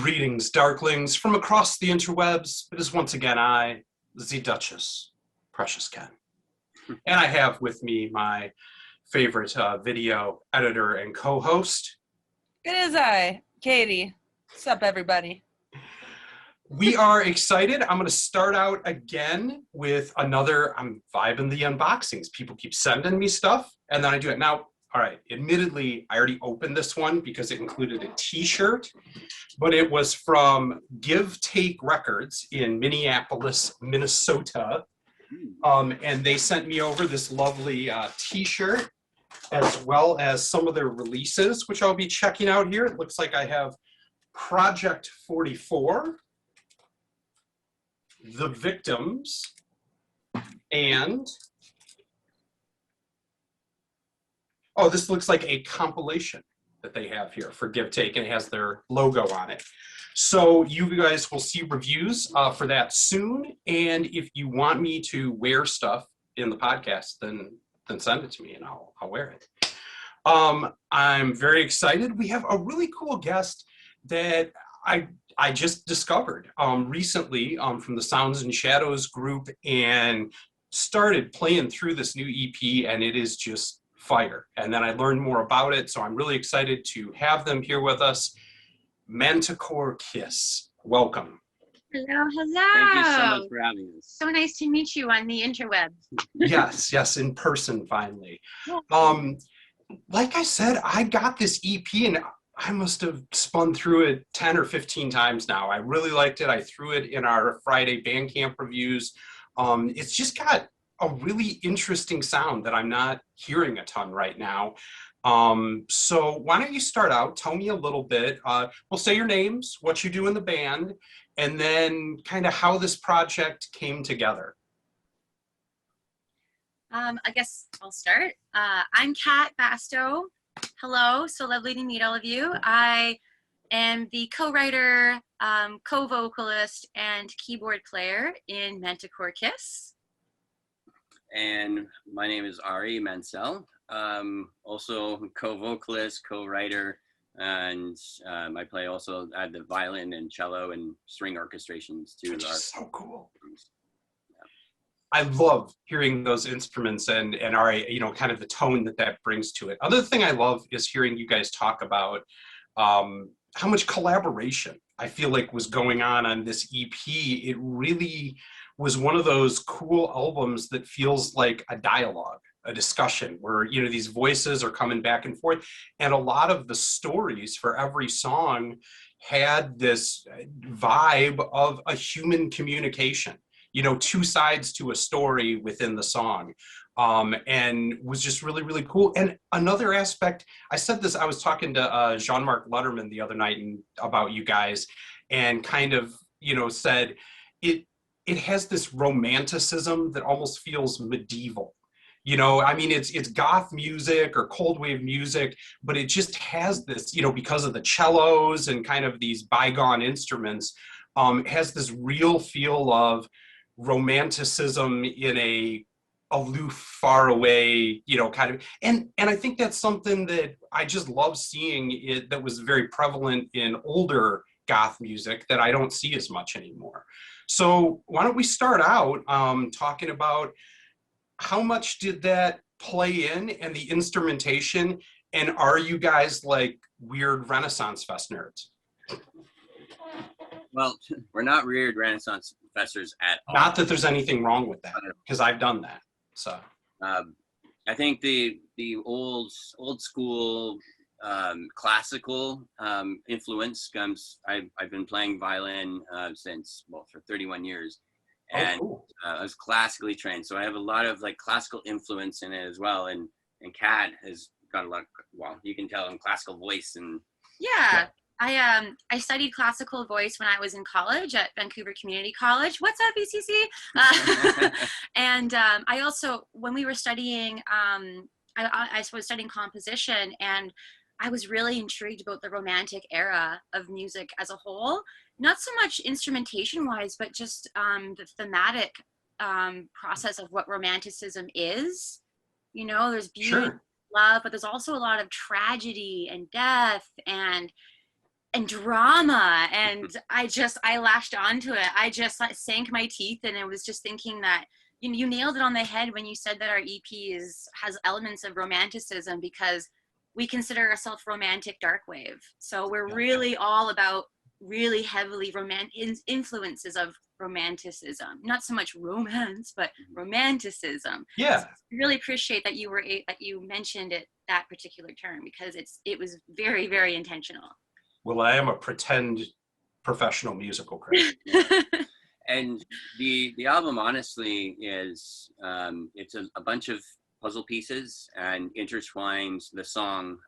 Greetings, Darklings, from across the interwebs. It is once again I, the Duchess, Precious Ken. And I have with me my favorite video editor and co-host. It is I, Katy. What's up, everybody? We are excited. I'm going to start out again with another, I'm vibing the unboxings. People keep sending me stuff, and then I do it. Now, all right, admittedly, I already opened this one because it included a t-shirt, but it was from Give Take Records in Minneapolis, Minnesota. And they sent me over this lovely t-shirt, as well as some of their releases, which I'll be checking out here. It looks like I have Project 44, The Victims, and oh, this looks like a compilation that they have here for Give Take, and it has their logo on it. So you guys will see reviews for that soon. And if you want me to wear stuff in the podcast, then send it to me and I'll wear it. I'm very excited. We have a really cool guest that I just discovered recently from the Sounds and Shadows group, and started playing through this new EP, and it is just fire. And then I learned more about it, so I'm really excited to have them here with us. Manticore Kiss, welcome. Hello, hello. Thank you so much for having us. So nice to meet you on the interwebs. Yes, in person finally. Like I said, I got this EP and I must have spun through it 10 or 15 times now. I really liked it. I threw it in our Friday Bandcamp reviews. It's just got a really interesting sound that I'm not hearing a ton right now. So why don't you start out, tell me a little bit, we'll say your names, what you do in the band, and then kind of how this project came together. I guess I'll start. I'm Kat Basto. Hello, so lovely to meet all of you. I am the co-writer, co-vocalist, and keyboard player in Manticore Kiss. And my name is Ari Mansell. Also co-vocalist, co-writer, and I play also at the violin and cello and string orchestrations too. Which is so cool. I love hearing those instruments and Ari, you know, kind of the tone that brings to it. Other thing I love is hearing you guys talk about how much collaboration I feel like was going on this EP. It really was one of those cool albums that feels like a dialogue, a discussion where, you know, these voices are coming back and forth, and a lot of the stories for every song had this vibe of a human communication, you know, two sides to a story within the song, and was just really, really cool. And another aspect, I said this, I was talking to Jean-Marc Letterman the other night about you guys, and kind of, you know, said it has this romanticism that almost feels medieval. You know, I mean, it's goth music or cold wave music, but it just has this, you know, because of the cellos and kind of these bygone instruments, has this real feel of romanticism in a aloof, far away, you know, kind of, and I think that's something that I just love seeing that was very prevalent in older goth music that I don't see as much anymore. So why don't we start out talking about how much did that play in and the instrumentation, and are you guys like weird Renaissance Fest nerds? Well, we're not weird Renaissance festers at all. Not that there's anything wrong with that, because I've done that. So I think the old school classical influence comes. I've been playing violin since, well, for 31 years. And cool. I was classically trained, so I have a lot of like classical influence in it as well. And Kat has got a lot of, well, you can tell, in classical voice. And Yeah. I studied classical voice when I was in college at Vancouver Community College. What's up, VCC? And I also, when we were studying, I was studying composition, and I was really intrigued about the Romantic era of music as a whole. Not so much instrumentation-wise, but just the thematic process of what Romanticism is. You know, there's beauty, Sure. love, but there's also a lot of tragedy and death, and and drama, and I latched onto it. I just sank my teeth, and I was just thinking that you nailed it on the head when you said that our EP has elements of romanticism, because we consider ourselves romantic dark wave. So we're really all about really heavily influences of romanticism, not so much romance, but romanticism. Yeah. So I really appreciate that that you mentioned it, that particular term, because it was very, very intentional. Well, I am a pretend professional musical critic. And the album honestly is it's a bunch of puzzle pieces and intertwined. The song,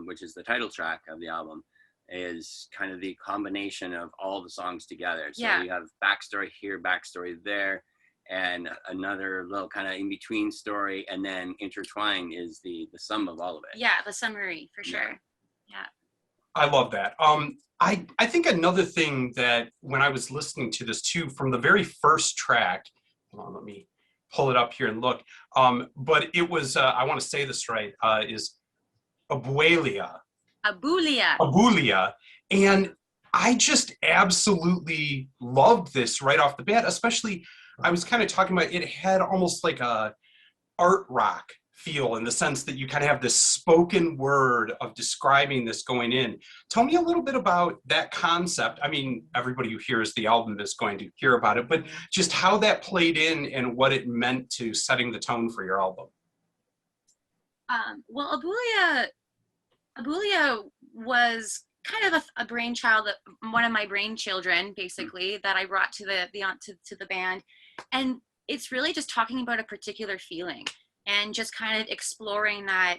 which is the title track of the album, is kind of the combination of all the songs together. So you have backstory here, backstory there, and another little kind of in between story, and then intertwined is the sum of all of it. Yeah, the summary for sure. Yeah. I love that. I think another thing that when I was listening to this too, from the very first track, hold on, let me pull it up here and look. But it was, I want to say this right, is Abuelia. Abuelia. And I just absolutely loved this right off the bat, especially, I was kind of talking about, it had almost like a art rock feel, in the sense that you kind of have this spoken word of describing this going in. Tell me a little bit about that concept. I mean, everybody who hears the album is going to hear about it, but just how that played in and what it meant to setting the tone for your album. Well, Abuelia was kind of a brainchild, one of my brain children, basically, that I brought to the band, and it's really just talking about a particular feeling and just kind of exploring that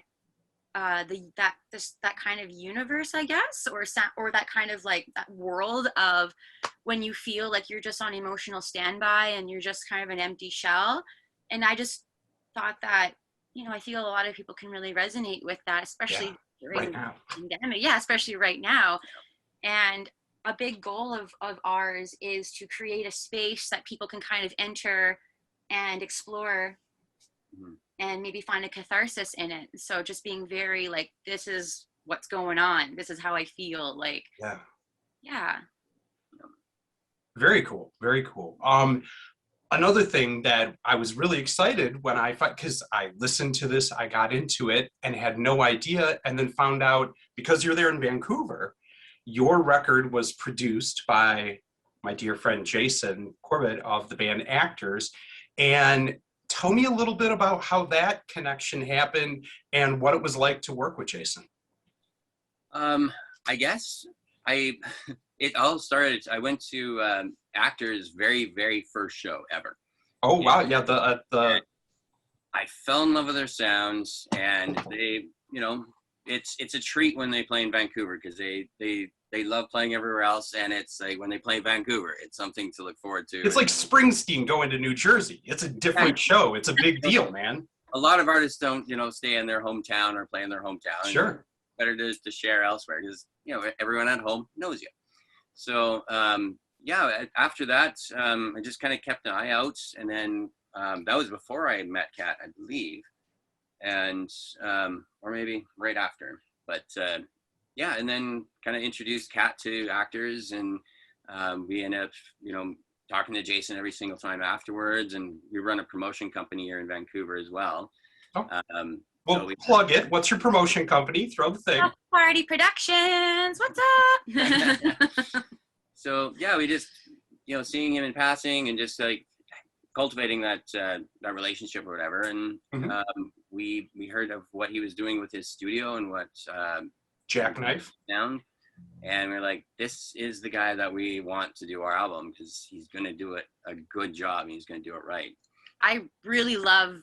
that kind of universe, I guess, or that kind of like that world of when you feel like you're just on emotional standby and you're just kind of an empty shell. And I just thought that, I feel a lot of people can really resonate with that, especially during the pandemic. Yeah, especially right now. And a big goal of ours is to create a space that people can kind of enter and explore and maybe find a catharsis in it. So just being very like, this is what's going on. This is how I feel. Like, yeah. Very cool. Very cool. Another thing that I was really excited when because I listened to this, I got into it and had no idea, and then found out, because you're there in Vancouver, your record was produced by my dear friend Jason Corbett of the band Actors. And tell me a little bit about how that connection happened and what it was like to work with Jason. I guess it all started, I went to Actors' very, very first show ever. Oh, wow. Yeah. I fell in love with their sounds, and they, it's a treat when they play in Vancouver, because they love playing everywhere else, and it's like when they play in Vancouver, it's something to look forward to. It's like Springsteen going to New Jersey. It's a different show. It's a big deal, man. A lot of artists don't, stay in their hometown or play in their hometown. Sure. Better to share elsewhere, because everyone at home knows you. So after that, I just kind of kept an eye out, and then that was before I had met Kat, I believe, and or maybe right after. But and then kind of introduced Kat to Actors, and we ended up, talking to Jason every single time afterwards, and we run a promotion company here in Vancouver as well. Oh. Well, plug it. What's your promotion company? Throw the thing. Party Productions. What's up? So we just, seeing him in passing and just like cultivating that relationship or whatever. And we heard of what he was doing with his studio and what Jackknife sound, and we're like, this is the guy that we want to do our album, because he's going to do it a good job and he's going to do it right. I really love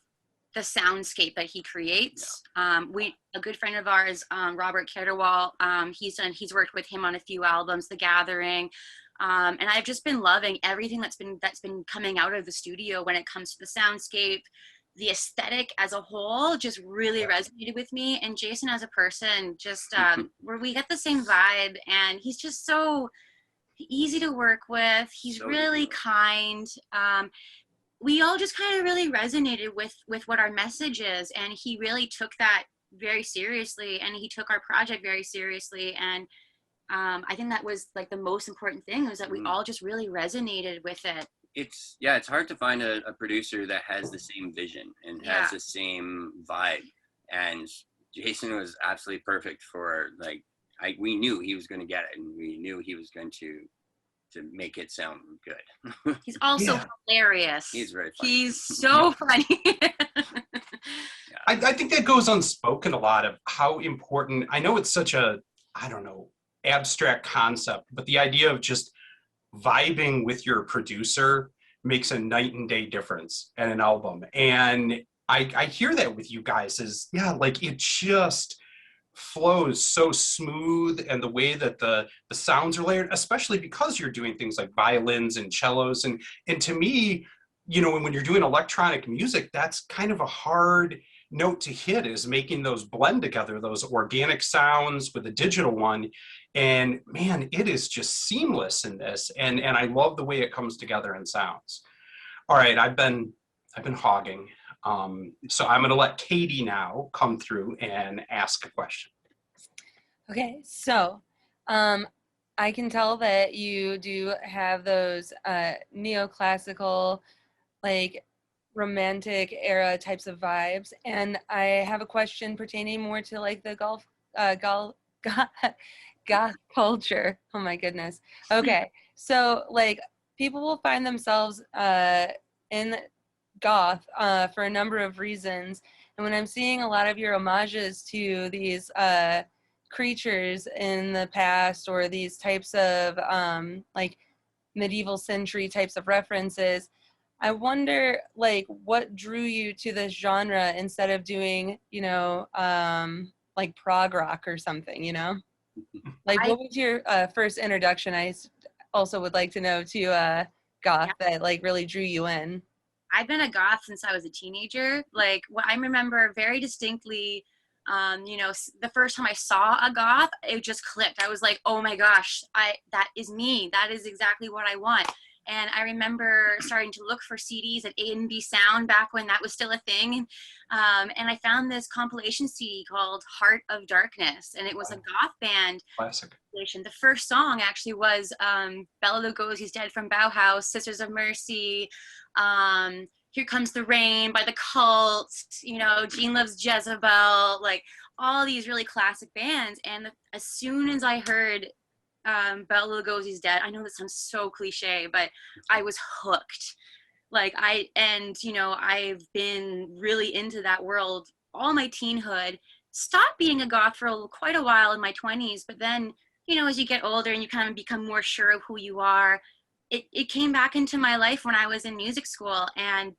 the soundscape that he creates. A good friend of ours, Robert Carterwall, he's worked with him on a few albums, The Gathering, and I've just been loving everything that's been coming out of the studio when it comes to the soundscape. The aesthetic as a whole just really resonated with me, and Jason as a person, just where we get the same vibe, and he's just so easy to work with. He's so really kind. We all just kind of really resonated with what our message is, and he really took that very seriously, and he took our project very seriously, and I think that was like the most important thing, was that we all just really resonated with it. It's hard to find a producer that has the same vision and has the same vibe. And Jason was absolutely perfect for, like, we knew he was going to get it, and we knew he was going to make it sound good. He's also hilarious. He's very funny. He's so funny. I think that goes unspoken a lot of how important, I know it's such a, I don't know, abstract concept, but the idea of just vibing with your producer makes a night and day difference in an album. And I hear that with you guys is, like it just flows so smooth, and the way that the sounds are layered, especially because you're doing things like violins and cellos. And to me, when you're doing electronic music, that's kind of a hard note to hit, is making those blend together, those organic sounds with a digital one. And man, it is just seamless in this. And I love the way it comes together and sounds. All right, I've been hogging. So I'm gonna let Katy now come through and ask a question. Okay, so I can tell that you do have those neoclassical, like romantic era types of vibes, and I have a question pertaining more to like the goth culture. Oh my goodness. Okay, so like people will find themselves in goth for a number of reasons, and when I'm seeing a lot of your homages to these creatures in the past, or these types of like medieval century types of references, I wonder like what drew you to this genre instead of doing like prog rock or something, like what was your first introduction? I also would like to know to goth that like really drew you in. I've been a goth since I was a teenager. Like, what I remember very distinctly, the first time I saw a goth, it just clicked. I was like, oh my gosh, that is me. That is exactly what I want. And I remember starting to look for CDs at A&B Sound back when that was still a thing. And I found this compilation CD called Heart of Darkness, and it was a goth band. Classic. The first song actually was Bela Lugosi's Dead from Bauhaus, Sisters of Mercy, Here Comes the Rain by The Cult, Gene Loves Jezebel, like all these really classic bands. And as soon as I heard Bela Lugosi's Dead, I know this sounds so cliche, but I was hooked. Like I've been really into that world all my teenhood. Stopped being a goth for quite a while in my 20s, but then, as you get older and you kind of become more sure of who you are, it came back into my life when I was in music school. And,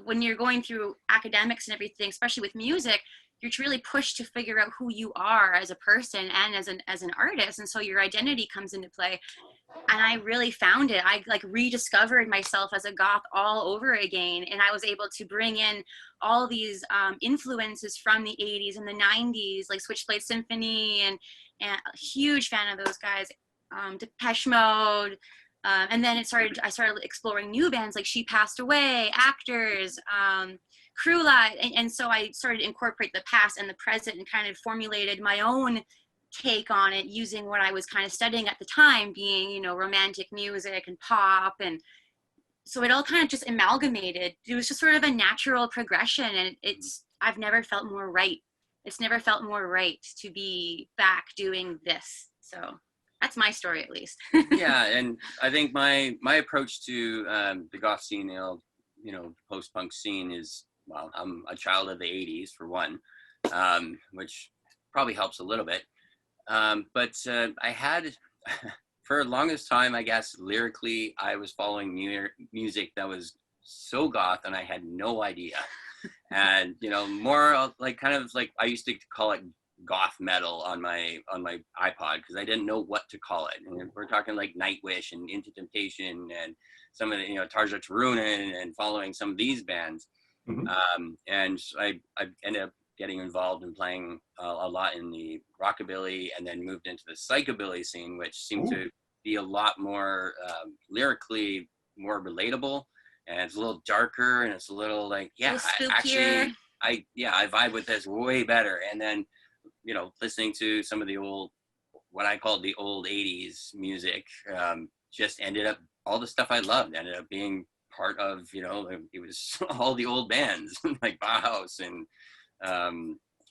when you're going through academics and everything, especially with music, you're really pushed to figure out who you are as a person and as an artist. And so your identity comes into play. And I really found it. I like rediscovered myself as a goth all over again. And I was able to bring in all these influences from the 80s and the 90s, like Switchblade Symphony, and a huge fan of those guys, Depeche Mode. And then I started exploring new bands like She Passed Away, Actors, Crew Live. And so I started to incorporate the past and the present and kind of formulated my own take on it using what I was kind of studying at the time, being, romantic music and pop. And so it all kind of just amalgamated. It was just sort of a natural progression, and I've never felt more right. It's never felt more right to be back doing this. So that's my story, at least. Yeah, and I think my approach to the goth scene, post-punk scene is, well, I'm a child of the 80s for one, which probably helps a little bit. But I had, for the longest time, I guess, lyrically, I was following music that was so goth, and I had no idea. And, more like kind of like I used to call it goth metal on my iPod, because I didn't know what to call it. And we're talking like Nightwish and Into Temptation and some of the, Tarja Turunen, and following some of these bands. Mm-hmm. And I ended up getting involved in playing a lot in the rockabilly, and then moved into the psychobilly scene, which seemed to be a lot more lyrically more relatable, and it's a little darker, and it's a little like, I vibe with this way better. And then, listening to some of the old what I called the old 80s music. Just ended up, all the stuff I loved ended up being part of, you know, it was all the old bands like Bauhaus and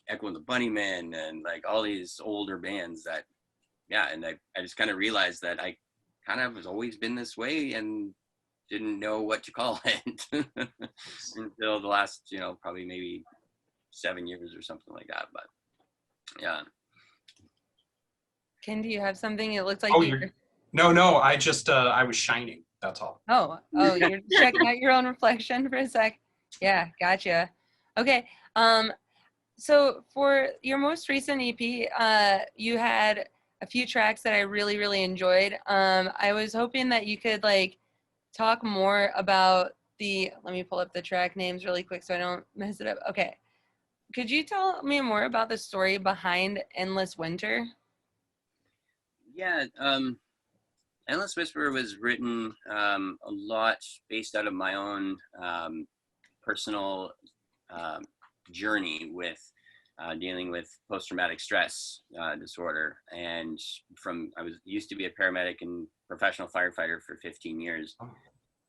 Echo and the Bunnymen and like all these older bands that, yeah, and I just kind of realized that I kind of has always been this way and didn't know what to call it until the last, you know, probably maybe 7 years or something like that. But yeah. Ken, do you have something? It looks like Oh, you're... no, I just, I was shining, that's all. Oh, you're checking out your own reflection for a sec. Yeah, gotcha. Okay, so for your most recent EP, you had a few tracks that I really, really enjoyed. I was hoping that you could like talk more about let me pull up the track names really quick so I don't mess it up. Okay. Could you tell me more about the story behind Endless Winter? Yeah, Endless Whisper was written a lot based out of my own personal journey with dealing with post-traumatic stress disorder. And I used to be a paramedic and professional firefighter for 15 years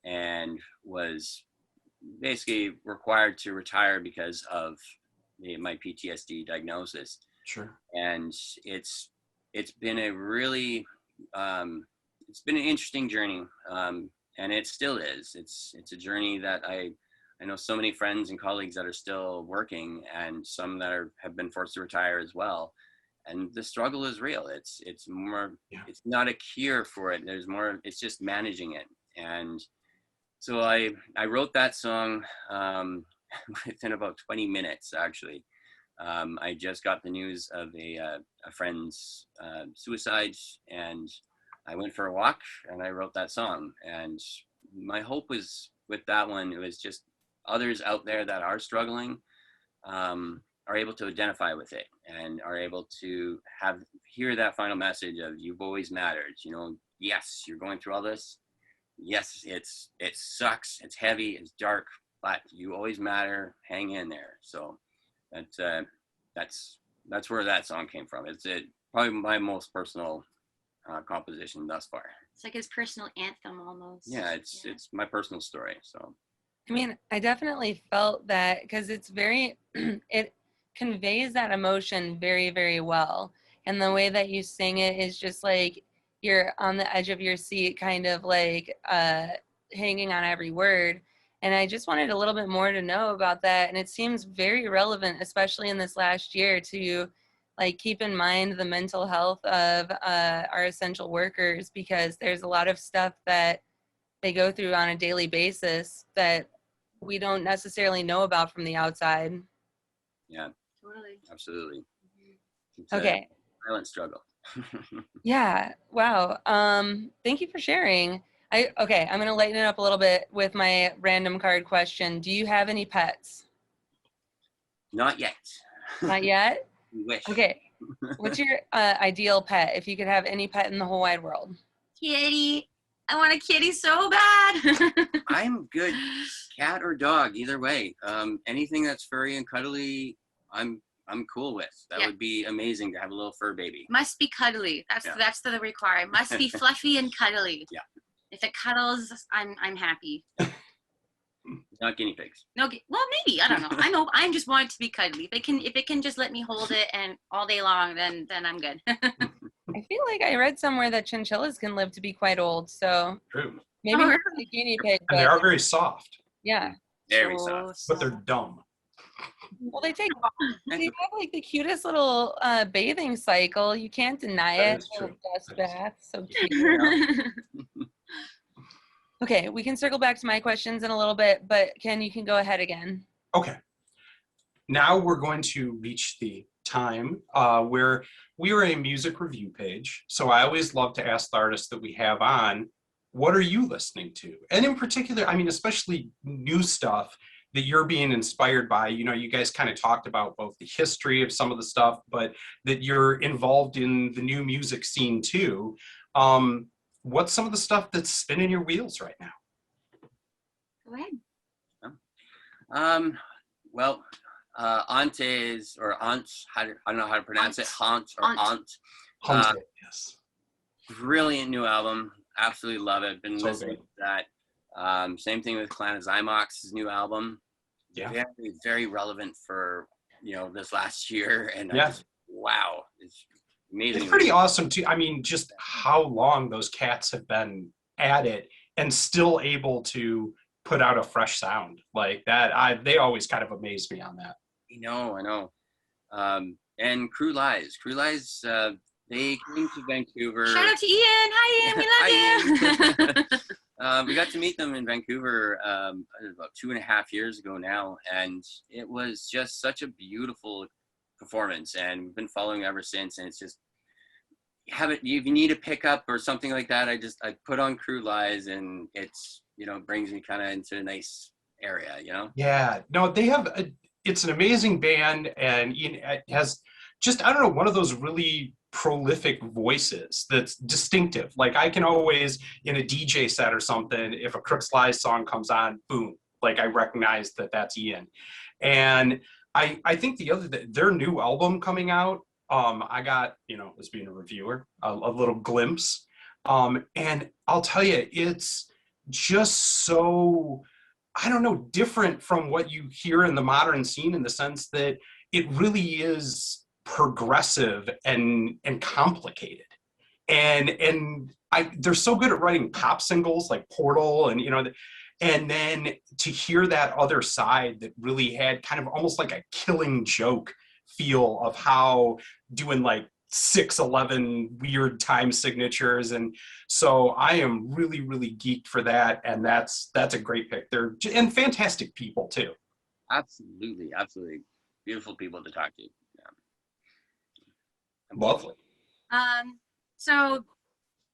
and was basically required to retire because of my PTSD diagnosis. Sure. And it's been a really it's been an interesting journey, and it still is. It's a journey that I know so many friends and colleagues that are still working, and some that have been forced to retire as well. And the struggle is real. It's more. Yeah. It's not a cure for it. There's more. It's just managing it. And so I wrote that song within about 20 minutes, actually. I just got the news of a friend's suicide, and I went for a walk and I wrote that song. And my hope was with that one, it was just others out there that are struggling are able to identify with it and are able to hear that final message of you've always mattered. You know, yes, you're going through all this. Yes, it sucks. It's heavy. It's dark, but you always matter. Hang in there. So that's where that song came from. It's probably my most personal composition thus far. It's like his personal anthem almost. Yeah, it's my personal story. So I mean, I definitely felt that because it's very it conveys that emotion very, very well, and the way that you sing it is just like you're on the edge of your seat, kind of like hanging on every word. And I just wanted a little bit more to know about that, and it seems very relevant, especially in this last year, to like keep in mind the mental health of our essential workers, because there's a lot of stuff that they go through on a daily basis that we don't necessarily know about from the outside. Yeah, totally, absolutely. It's okay, a silent struggle. yeah, wow. Thank you for sharing. I'm gonna lighten it up a little bit with my random card question. Do you have any pets? Not yet. Not yet? Wish. Okay. What's your ideal pet if you could have any pet in the whole wide world? Kitty. I want a kitty so bad. I'm good, cat or dog, either way. Anything that's furry and cuddly, I'm cool with. That would be amazing to have a little fur baby. Must be cuddly. That's the requirement. Must be fluffy and cuddly. Yeah. If it cuddles, I'm happy. Not guinea pigs. No, well maybe, I don't know. I just want it to be cuddly. If it can just let me hold it and all day long, then I'm good. I feel like I read somewhere that chinchillas can live to be quite old, so True. maybe not a guinea pig. And they are very soft. Yeah. Very soft. But they're dumb. Well, they have like the cutest little bathing cycle. You can't deny it. Little dust bath, so cute. Okay, we can circle back to my questions in a little bit, but Ken, you can go ahead again. Okay. Now we're going to reach the time where we are a music review page. So I always love to ask the artists that we have on, what are you listening to? And in particular, I mean, especially new stuff that you're being inspired by. You know, you guys kind of talked about both the history of some of the stuff, but that you're involved in the new music scene too. What's some of the stuff that's spinning your wheels right now? Go ahead. Well, Aunt, I don't know how to pronounce it, Haunt or Aunt. Hunted, yes. Brilliant new album. Absolutely love it. Been So listening good. to that. Same thing with Clan of Zymox's new album. Yeah. Very, very relevant for, this last year. And Yeah. wow, it's amazing. It's pretty awesome too. I mean, just how long those cats have been at it and still able to put out a fresh sound like that. They always kind of amaze me on that. I know. And Crew Lies. They came to Vancouver. Shout out to Ian. Hi, Ian. We love you. We got to meet them in Vancouver about 2.5 years ago now, and it was just such a beautiful performance, and we've been following ever since. And it's just if you need a pickup or something like that, I put on Crew Lies, and it's brings me kind of into a nice area, Yeah, no, it's an amazing band, and it has just, I don't know, one of those really prolific voices that's distinctive. Like I can always, in a DJ set or something, if a Crooks Lies song comes on, boom, like I recognize that that's Ian. And I think their new album coming out, I got, as being a reviewer, a little glimpse. And I'll tell you, it's just so, I don't know, different from what you hear in the modern scene, in the sense that it really is progressive and complicated. And they're so good at writing pop singles like Portal, and then to hear that other side that really had kind of almost like a Killing Joke feel of how doing like 6/11 weird time signatures. And so I am really, really geeked for that. And that's a great pick. And fantastic people too. Absolutely. Beautiful people to talk to. Lovely. So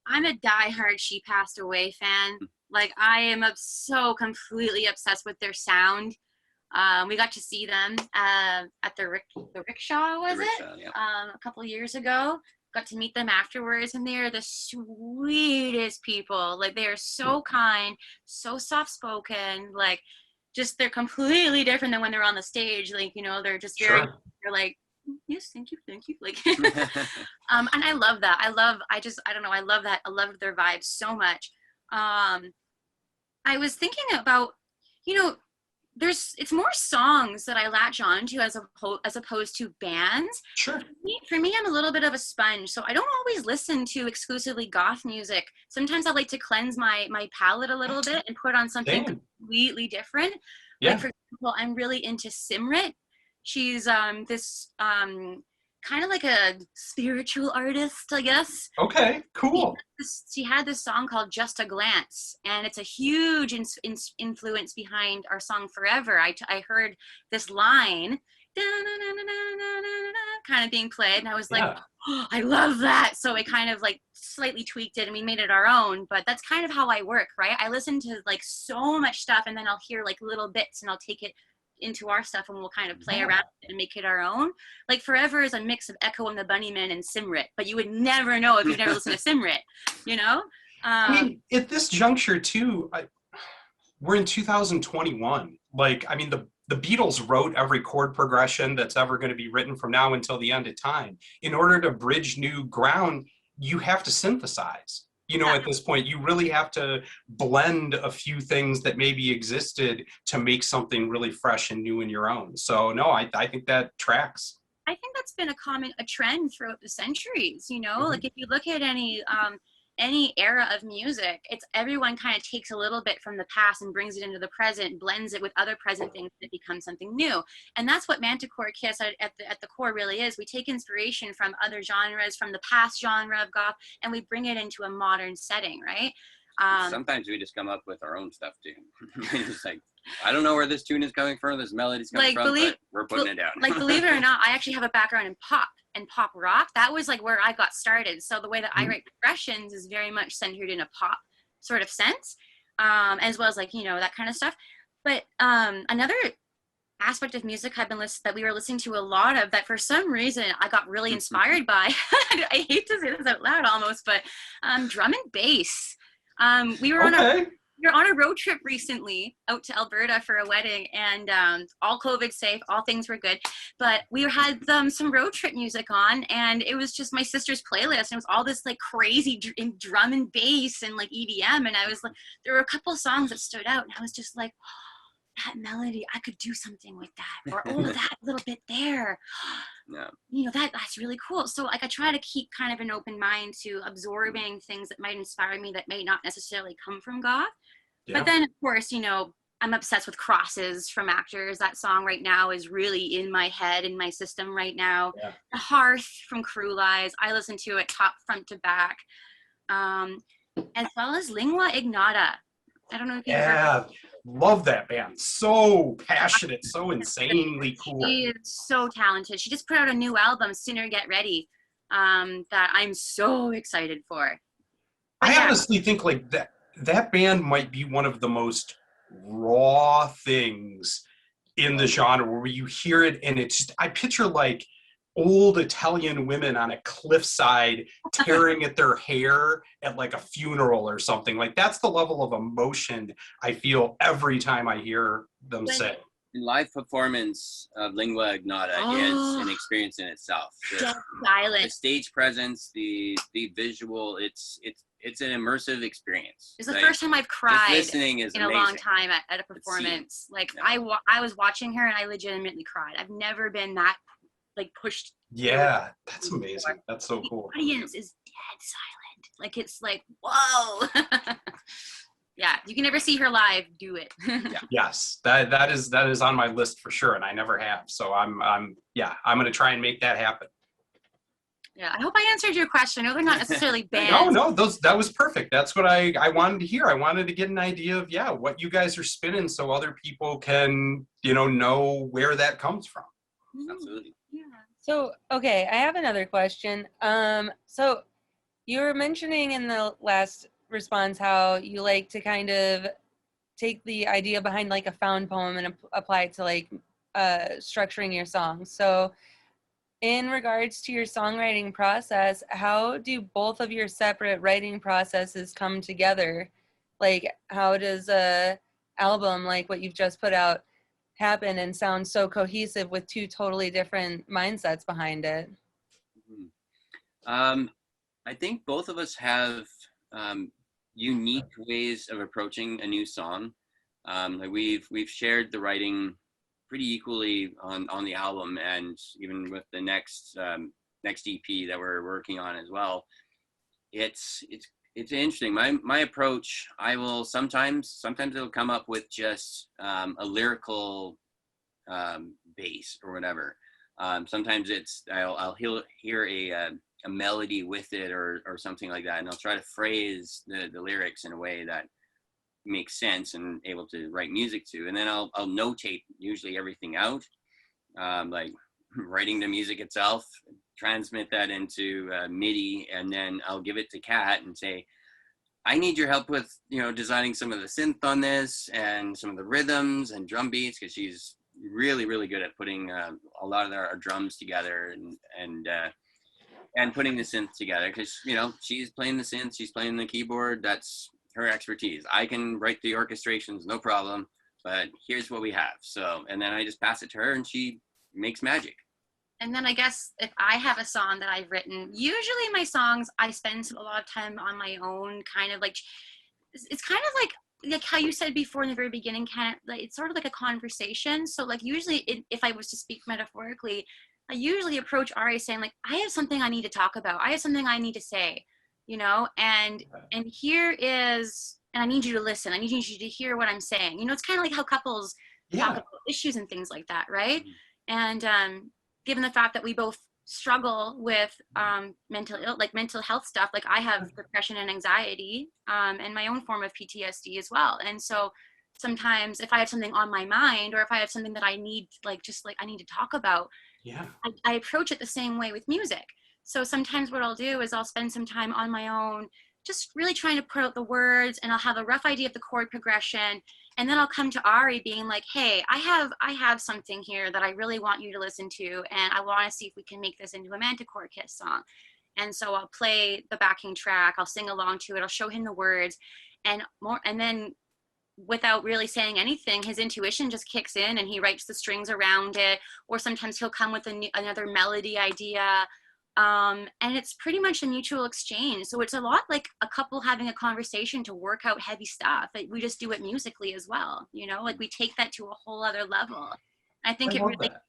I'm a diehard She Passed Away fan. Like I am so completely obsessed with their sound. We got to see them at the Rickshaw, Yeah. A couple of years ago. Got to meet them afterwards, and they are the sweetest people. Like they are so kind, so soft spoken. Like just they're completely different than when they're on the stage. Like they're just very. Sure. They're like, yes, thank you, like. And I love that. I don't know. I love that. I love their vibe so much. I was thinking about, it's more songs that I latch on to as opposed to bands. Sure. For me, I'm a little bit of a sponge, so I don't always listen to exclusively goth music. Sometimes I like to cleanse my palette a little bit and put on something completely different. Yeah. Like for example, I'm really into Simrit. She's this kind of like a spiritual artist, I guess. Okay, cool. She had this song called Just a Glance, and it's a huge influence behind our song Forever. I heard this line kind of being played, and I was like, oh, I love that. So I kind of like slightly tweaked it and we made it our own. But that's kind of how I work, right? I listen to like so much stuff, and then I'll hear like little bits, and I'll take it into our stuff, and we'll kind of play around and make it our own. Like Forever is a mix of Echo and the Bunnymen and Simrit, but you would never know if you've never listened to Simrit, I mean, at this juncture too, we're in 2021. Like, I mean, the Beatles wrote every chord progression that's ever going to be written from now until the end of time. In order to bridge new ground, you have to synthesize. At this point, you really have to blend a few things that maybe existed to make something really fresh and new in your own. So no, I think that tracks. I think that's been a trend throughout the centuries, like if you look at any era of music, it's everyone kind of takes a little bit from the past and brings it into the present, blends it with other present things, that becomes something new. And that's what Manticore Kiss at the core really is. We take inspiration from other genres, from the past genre of goth, and we bring it into a modern setting, right? Sometimes we just come up with our own stuff too. It's like, I don't know where this tune is coming from, this melody's coming from, but we're putting it down. Like, believe it or not, I actually have a background in pop and pop rock. That was like where I got started. So the way that I write progressions is very much centered in a pop sort of sense, as well as like, that kind of stuff. But another aspect of music that we were listening to a lot of, that for some reason I got really inspired by, I hate to say this out loud almost, but drum and bass. We were on we were on a road trip recently out to Alberta for a wedding, and all COVID safe, all things were good. But we had some road trip music on, and it was just my sister's playlist. And it was all this like crazy drum and bass and like EDM. And I was like, there were a couple of songs that stood out, and I was just like, that melody, I could do something with that. Or, oh, that little bit there. Yeah. You know, that's really cool. So like I try to keep kind of an open mind to absorbing things that might inspire me that may not necessarily come from goth. Yeah. But then of course, you know, I'm obsessed with Crosses from Actors. That song right now is really in my head, in my system right now. Yeah. The Hearth from Cruel Eyes, I listen to it top, front to back. As well as Lingua Ignota. I don't know if you've heard. Love that band. So passionate, so insanely cool. She is so talented. She just put out a new album, Sooner Get Ready, that I'm so excited for. But I honestly think like that band might be one of the most raw things in the genre, where you hear it and it's just, I picture like old Italian women on a cliffside tearing at their hair at like a funeral or something. Like that's the level of emotion I feel every time I hear them sing. Live performance of Lingua Ignota is an experience in itself. Silent. The stage presence, the visual, it's an immersive experience. It's the first time I've cried listening is in amazing. a long time at a performance. Like I was watching her and I legitimately cried. I've never been that like pushed. Yeah, that's amazing. That's so cool. The audience is dead silent. Like it's like, whoa. Yeah, you can never see her live. Do it. Yes, that is on my list for sure, and I never have. So I'm going to try and make that happen. Yeah, I hope I answered your question. I know they're not necessarily bands. No, that was perfect. That's what I wanted to hear. I wanted to get an idea of what you guys are spinning, so other people can know where that comes from. Absolutely. Yeah. So okay, I have another question. So you were mentioning in the last response how you like to kind of take the idea behind like a found poem and apply it to like structuring your songs. So in regards to your songwriting process, how do both of your separate writing processes come together? Like how does a album like what you've just put out happen and sound so cohesive with two totally different mindsets behind it? I think both of us have unique ways of approaching a new song. Like we've shared the writing pretty equally on the album, and even with the next EP that we're working on as well. It's interesting. My approach, I will sometimes it'll come up with just a lyrical bass or whatever. Sometimes I'll hear a melody with it or something like that, and I'll try to phrase the lyrics in a way that makes sense and able to write music to, and then I'll notate usually everything out, like writing the music itself, transmit that into MIDI, and then I'll give it to Kat and say, I need your help with designing some of the synth on this and some of the rhythms and drum beats, because she's really, really good at putting a lot of our drums together and putting the synth together, because she's playing the synth, she's playing the keyboard, that's her expertise. I can write the orchestrations, no problem, but here's what we have. So, and then I just pass it to her and she makes magic. And then I guess if I have a song that I've written, usually my songs, I spend a lot of time on my own, kind of like, it's kind of like how you said before in the very beginning, kind of like, it's sort of like a conversation. So like usually if I was to speak metaphorically, I usually approach Ari saying like, I have something I need to talk about. I have something I need to say, and here is, and I need you to listen. I need you to hear what I'm saying. It's kind of like how couples talk about issues and things like that, right? And given the fact that we both struggle with mental health stuff, like I have depression and anxiety, and my own form of PTSD as well. And so sometimes if I have something on my mind, or if I have something that I need, I need to talk about, I approach it the same way with music. So sometimes what I'll do is I'll spend some time on my own, just really trying to put out the words, and I'll have a rough idea of the chord progression. And then I'll come to Ari being like, hey, I have something here that I really want you to listen to, and I want to see if we can make this into a Manticore Kiss song. And so I'll play the backing track, I'll sing along to it, I'll show him the words, and then without really saying anything, his intuition just kicks in and he writes the strings around it, or sometimes he'll come with another melody idea. And it's pretty much a mutual exchange. So it's a lot like a couple having a conversation to work out heavy stuff. Like, we just do it musically as well, you know, like we take that to a whole other level. I think I it love really, that.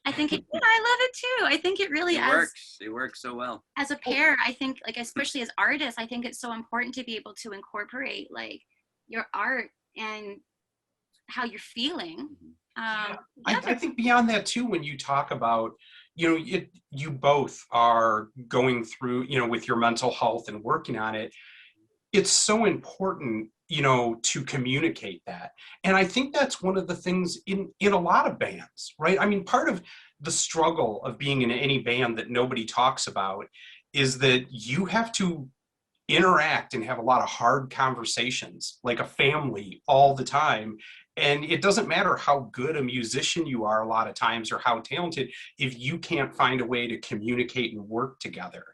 I think it, yeah, I love it too. I think it really It works so well. as a pair. I think, like, especially as artists, I think it's so important to be able to incorporate like your art and how you're feeling. I think beyond that too, when you talk about, you know, you both are going through, you know, with your mental health and working on it, it's so important, you know, to communicate that. And I think that's one of the things in a lot of bands, right? I mean, part of the struggle of being in any band that nobody talks about is that you have to interact and have a lot of hard conversations like a family all the time. And it doesn't matter how good a musician you are a lot of times or how talented, if you can't find a way to communicate and work together.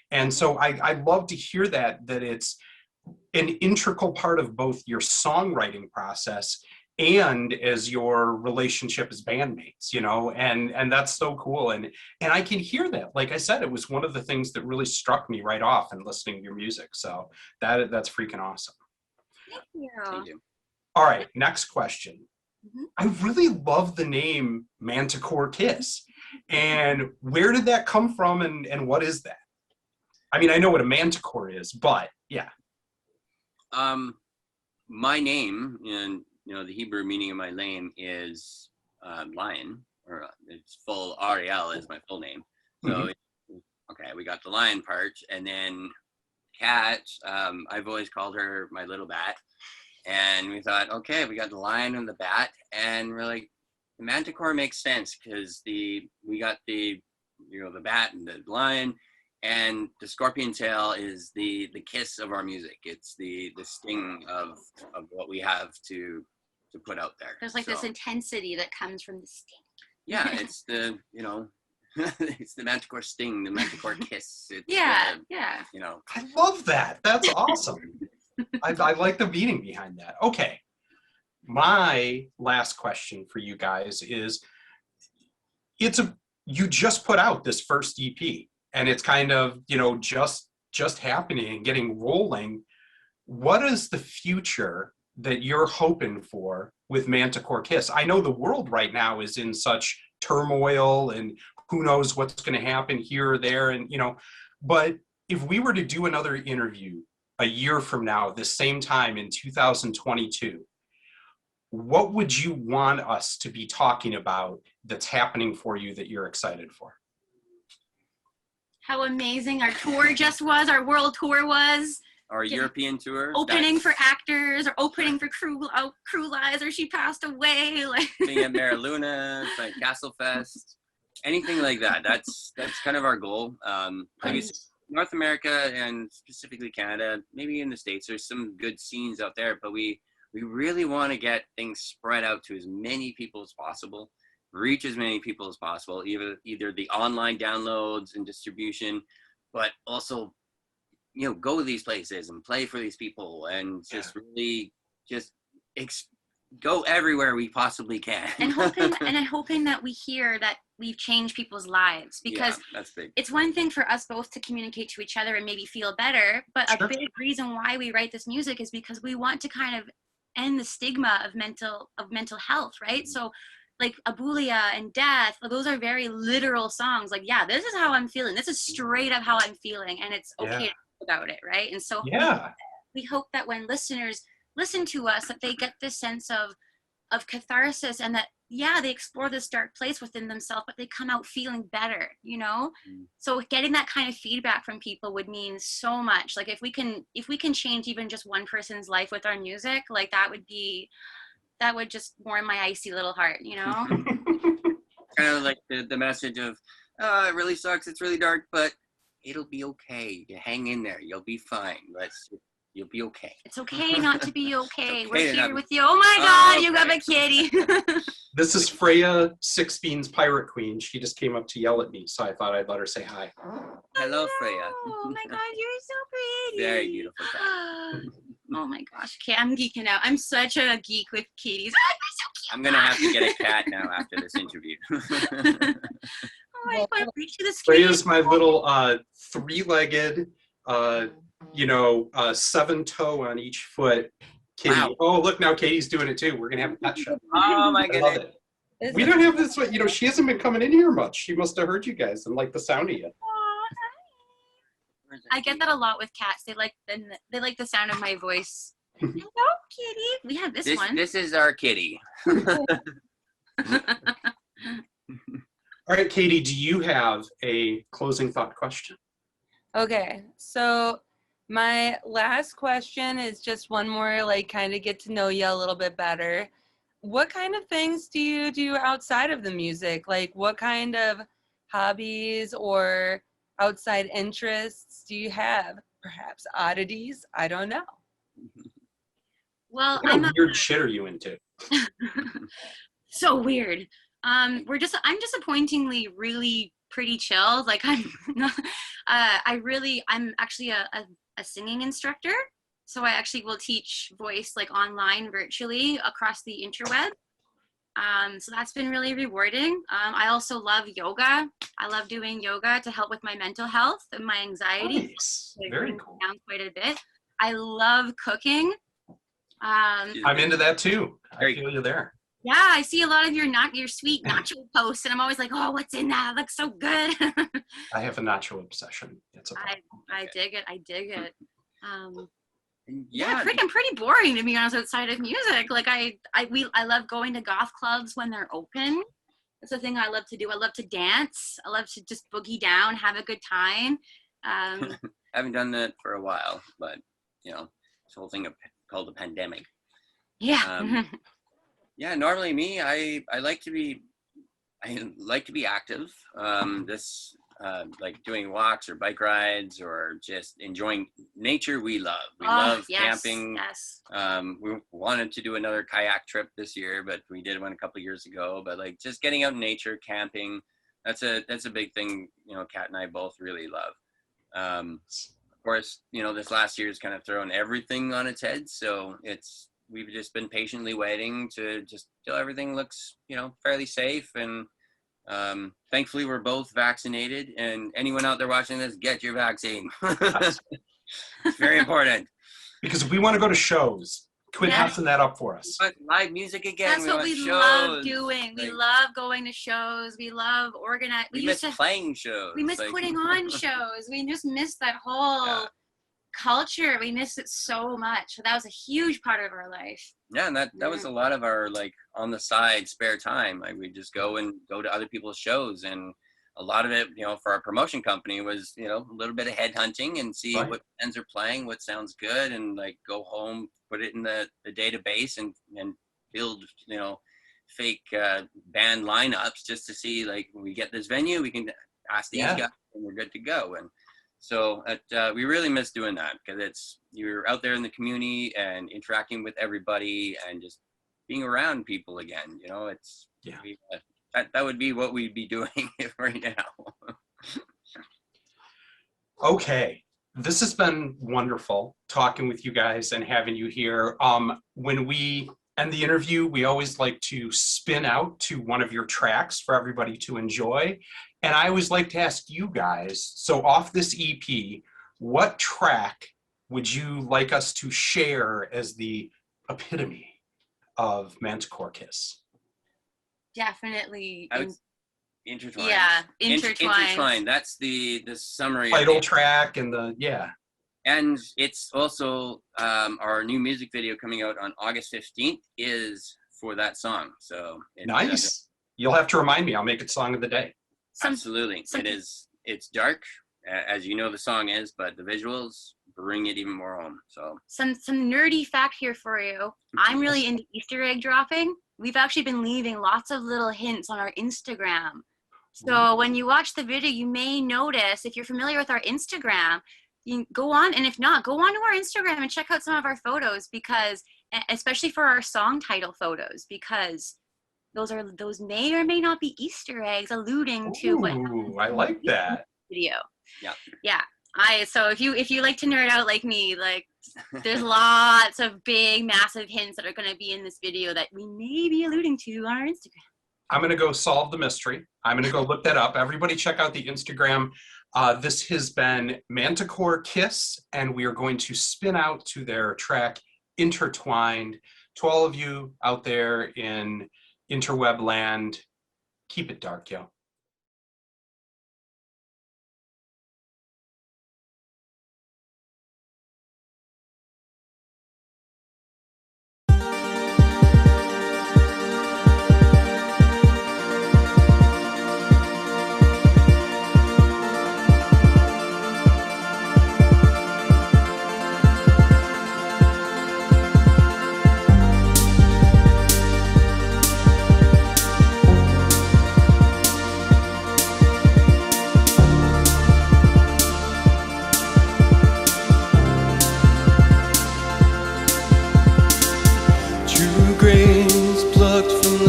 And so I love to hear that it's an integral part of both your songwriting process and as your relationship as bandmates, you know, and that's so cool. And I can hear that. Like I said, it was one of the things that really struck me right off in listening to your music. So that's freaking awesome. Thank you. Thank you. All right, next question. Mhm. I really love the name Manticore Kiss. And where did that come from and what is that? I mean, I know what a manticore is, but yeah. My name, and you know, the Hebrew meaning of my name is lion, or it's full Ariel is my full name. So okay, we got the lion part, and then cat. I've always called her my little bat, and we thought, okay, we got the lion and the bat, and we're like, the manticore makes sense because we got the, you know, the bat and the lion. And the scorpion tail is the kiss of our music. It's the sting of what we have to put out there. There's like this intensity that comes from the sting. Yeah, it's the, you know, it's the Manticore sting, the Manticore kiss. It's yeah. You know. I love that. That's awesome. I like the meaning behind that. Okay. My last question for you guys is, you just put out this first EP. And it's kind of, you know, just happening and getting rolling. What is the future that you're hoping for with Manticore Kiss? I know the world right now is in such turmoil and who knows what's going to happen here or there. And, you know, but if we were to do another interview a year from now, the same time in 2022, what would you want us to be talking about that's happening for you that you're excited for? How amazing our tour just was, our world tour was. Our European tour. Opening for actors, or opening for crew lives, or she passed away. Like being at Mara Luna, like Castle Fest, anything like that. That's kind of our goal. Maybe North America and specifically Canada, maybe in the States, there's some good scenes out there, but we really want to get things spread out to as many people as possible. Reach as many people as possible, either the online downloads and distribution, but also, you know, go to these places and play for these people and just really just go everywhere we possibly can. And hoping that we hear that we've changed people's lives, because that's big. It's one thing for us both to communicate to each other and maybe feel better, but a big reason why we write this music is because we want to kind of end the stigma of mental health, right? Mm-hmm. So like Abulia and Death, those are very literal songs. Like, yeah, this is how I'm feeling. This is straight up how I'm feeling. And it's okay to talk about it, right? And so we hope that when listeners listen to us, that they get this sense of catharsis, and that, they explore this dark place within themselves, but they come out feeling better, you know? So getting that kind of feedback from people would mean so much. Like if we can change even just one person's life with our music, like that would just warm my icy little heart, you know? Kind of like the message of, it really sucks, it's really dark, but it'll be okay. You hang in there, you'll be fine. You'll be okay. It's okay not to be okay. We're here with you. Oh my God, you got a kitty. This is Freya Sixbean's Pirate Queen. She just came up to yell at me, so I thought I'd let her say hi. Hello, Freya. Oh my God, you're so pretty. Very beautiful. Oh my gosh. Okay, I'm geeking out. I'm such a geek with Katie's. I'm gonna have to get a cat now after this interview. Oh, I want to reach to the screen. Freya's my little three-legged, 7-toe on each foot kitty. Wow. Oh, look, now Katie's doing it too. We're gonna have a pet show. Oh my I love goodness. it. We don't have this, she hasn't been coming in here much. She must have heard you guys and like the sound of you. I get that a lot with cats. They like the sound of my voice. Hello, kitty. We have this one. This is our kitty. All right, Katy, do you have a closing thought question? Okay, so my last question is just one more, like, kind of get to know you a little bit better. What kind of things do you do outside of the music? Like, what kind of hobbies or outside interests do you have? Perhaps oddities? I don't know. Well, What kind of weird shit are you into? so weird. I'm disappointingly really pretty chill. Like I'm actually a singing instructor. So I actually will teach voice like online virtually across the interweb. So that's been really rewarding. I also love yoga. I love doing yoga to help with my mental health and my anxiety. Nice. It Very brings cool. me down quite a bit. I love cooking. I'm into that too. I feel you there. Yeah, I see a lot of your sweet nacho posts, and I'm always like, oh, what's in that? It looks so good. I have a nacho obsession. It's a problem. I dig it. I dig it. Yeah. I'm pretty boring, to be honest, outside of music. Like I love going to goth clubs when they're open. That's the thing I love to do. I love to dance. I love to just boogie down, have a good time. I haven't done that for a while, but this whole thing called the pandemic. Yeah. Yeah, normally me, I like to be active. Like doing walks or bike rides or just enjoying nature. We love camping. Yes. We wanted to do another kayak trip this year, but we did one a couple of years ago. But like just getting out in nature, camping, that's a big thing. Kat and I both really love. Of course, this last year has kind of thrown everything on its head. So we've just been patiently waiting to just till everything looks, fairly safe. And thankfully, we're both vaccinated. And anyone out there watching this, get your vaccine. It's very important. Because we want to go to shows. Quit messing that up for us. Live music again. That's what we love doing. We love going to shows. We love organizing. We miss playing shows. We miss putting on shows. We just miss that whole culture. We miss it so much. So that was a huge part of our life. Yeah, and that was a lot of our on the side spare time. Like we just go to other people's shows, and a lot of it, for our promotion company was, a little bit of headhunting and see what bands are playing, what sounds good, and like go home, put it in the database and build, fake band lineups just to see, like, when we get this venue, we can ask these guys and we're good to go. And so we really miss doing that because you're out there in the community and interacting with everybody and just being around people again. That would be what we'd be doing right now. Okay. This has been wonderful talking with you guys and having you here. When we end the interview, we always like to spin out to one of your tracks for everybody to enjoy. And I always like to ask you guys, so off this EP, what track would you like us to share as the epitome of Manticore Kiss? Definitely. Intertwined. Yeah, intertwined. That's the summary. Title track and And it's also our new music video coming out on August 15th is for that song. So nice. You'll have to remind me. I'll make it song of the day. Absolutely. It's dark, as you know the song is, but the visuals bring it even more home. So some nerdy fact here for you. I'm really into Easter egg dropping. We've actually been leaving lots of little hints on our Instagram. So when you watch the video, you may notice, if you're familiar with our Instagram, you can go on, and if not, go on to our Instagram and check out some of our photos, because especially for our song title photos, because those may or may not be Easter eggs alluding to what I like that video. Yeah. So if you like to nerd out like me, like there's lots of big, massive hints that are going to be in this video that we may be alluding to on our Instagram. I'm going to go solve the mystery. I'm going to go look that up. Everybody check out the Instagram. This has been Manticore Kiss, and we are going to spin out to their track Intertwined. To all of you out there in interweb land, keep it dark, yo.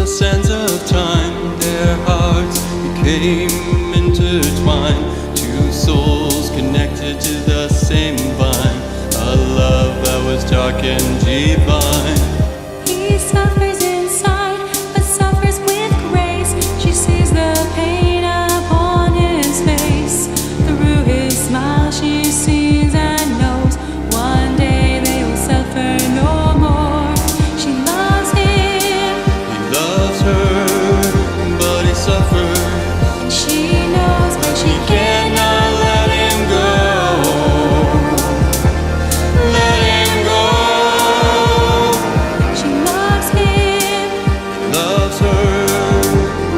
Sands of time, their hearts became intertwined. Two souls connected to the same vine, a love that was dark and divine. He suffers inside, but suffers with grace. She sees the pain upon his face. Through his smile she sees and knows one day they will suffer no more. She loves him, Loves her, but he suffers. and she knows, but she Cannot let him go. Let him go. She loves him, Loves her,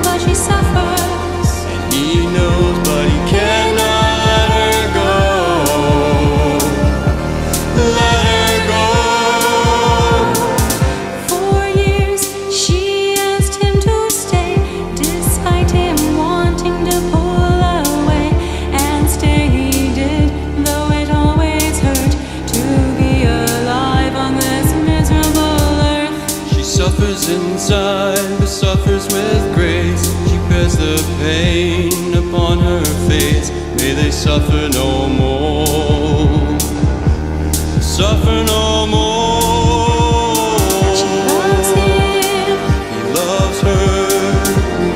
but she suffers. and he knows, but he cannot let her go. Let her go. For years she asked him to stay, despite him wanting to pull away. And stay he did, though it always hurt to be alive on this miserable earth. She suffers inside, but suffers with grace. She bears the pain upon her face. May they suffer no more. Suffer no more. She loves him, He loves her,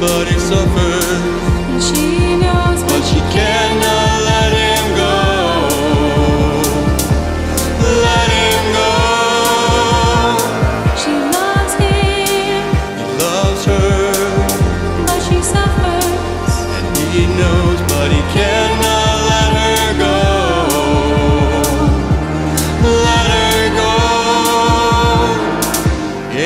but he suffers. and she knows, But she cannot let him go. Let him go. she loves him, He loves her, but she suffers. and he knows, but he cannot let her go. Let her go.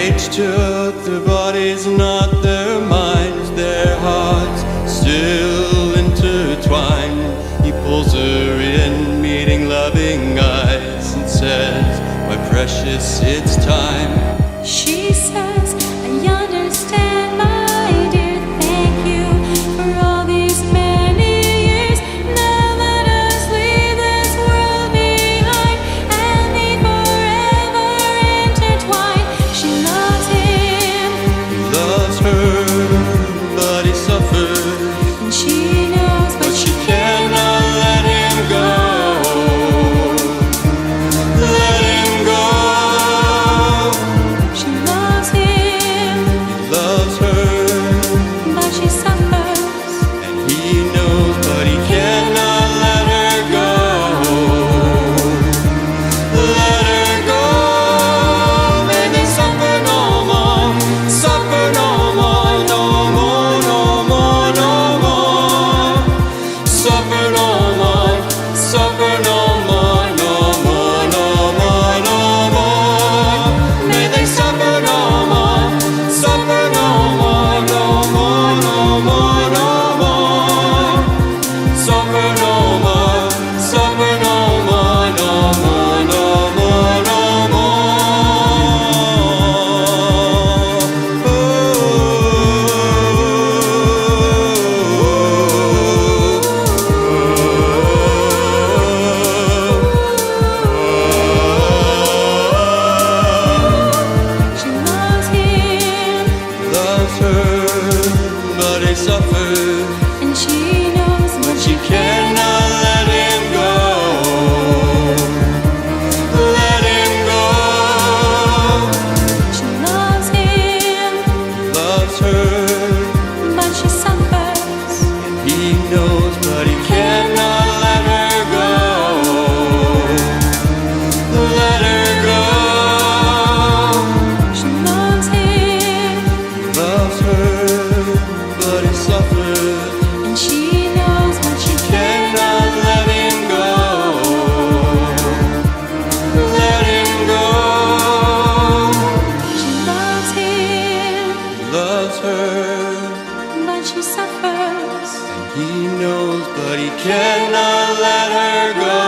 Each took their bodies, not their minds, their hearts still intertwined. He pulls her in, meeting loving eyes, and says, "My precious, it's time." She says, I understand, my dear, thank you for all these many years. Now let us leave this world behind and be forever intertwined. She loves him, He loves her, but he suffers. and she knows, But she cannot let him go. Let him go. she loves him, He loves her, but she suffers. and he knows, but he cannot let her go. Let her go. May they suffer no more. Suffer no more. No more. No more. No more. Suffer no more. Suffer no more. No more. No more. No more. May they suffer no more. Suffer no more. No more. No more. No more. He knows, but he cannot let her go.